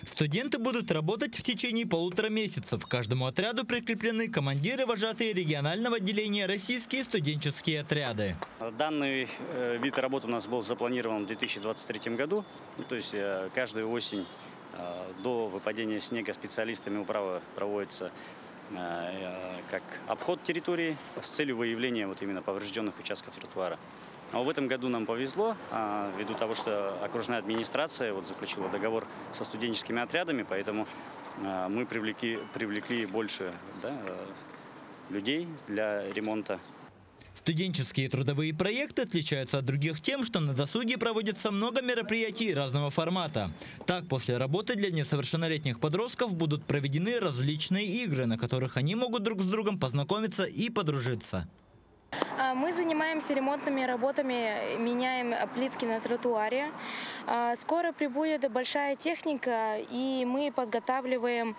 Студенты будут работать в течение 1,5 месяца. К каждому отряду прикреплены командиры, вожатые регионального отделения «Российские студенческие отряды». Данный вид работы у нас был запланирован в 2023 году. То есть каждую осень до выпадения снега специалистами управы проводится как обход территории с целью выявления именно поврежденных участков тротуара. Но в этом году нам повезло, ввиду того, что окружная администрация заключила договор со студенческими отрядами, поэтому мы привлекли больше людей для ремонта. Студенческие трудовые проекты отличаются от других тем, что на досуге проводится много мероприятий разного формата. Так, после работы для несовершеннолетних подростков будут проведены различные игры, на которых они могут друг с другом познакомиться и подружиться. Мы занимаемся ремонтными работами, меняем плитки на тротуаре. Скоро прибудет большая техника, и мы подготавливаем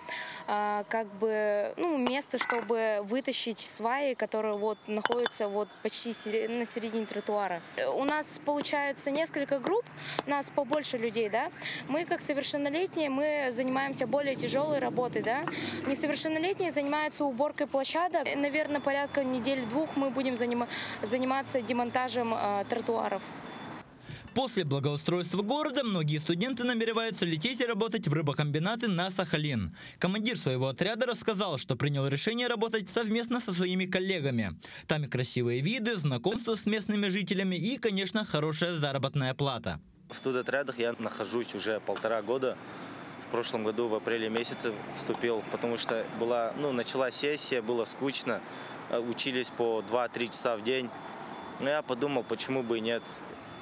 место, чтобы вытащить сваи, которые находятся почти на середине тротуара. У нас получается несколько групп, у нас побольше людей, да. Мы как совершеннолетние, мы занимаемся более тяжелой работой, да. Несовершеннолетние занимаются уборкой площадок. Наверное, порядка недели-двух мы будем заниматься демонтажем тротуаров. После благоустройства города многие студенты намереваются лететь и работать в рыбокомбинаты на Сахалин. Командир своего отряда рассказал, что принял решение работать совместно со своими коллегами. Там и красивые виды, знакомство с местными жителями и, конечно, хорошая заработная плата. В студотрядах я нахожусь уже 1,5 года. В прошлом году в апреле месяце вступил, потому что началась сессия, было скучно, учились по 2-3 часа в день. Но я подумал, почему бы и нет.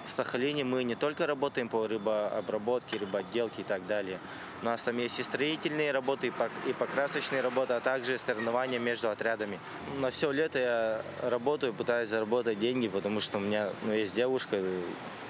В Сахалине мы не только работаем по рыбообработке, рыбоотделке и так далее. У нас там есть и строительные работы, и покрасочные работы, а также соревнования между отрядами. На все лето я работаю, пытаюсь заработать деньги, потому что у меня есть девушка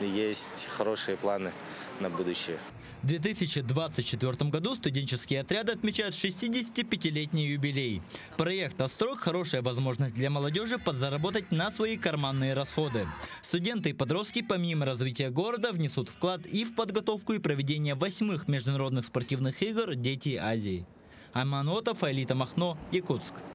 и есть хорошие планы на будущее. В 2024 году студенческие отряды отмечают 65-летний юбилей. Проект «Острог» – хорошая возможность для молодежи подзаработать на свои карманные расходы. Студенты и подростки помимо развития города внесут вклад и в подготовку и проведение 8-х международных спортивных игр «Дети Азии». Айман Отов, Аэлита Махно, Якутск.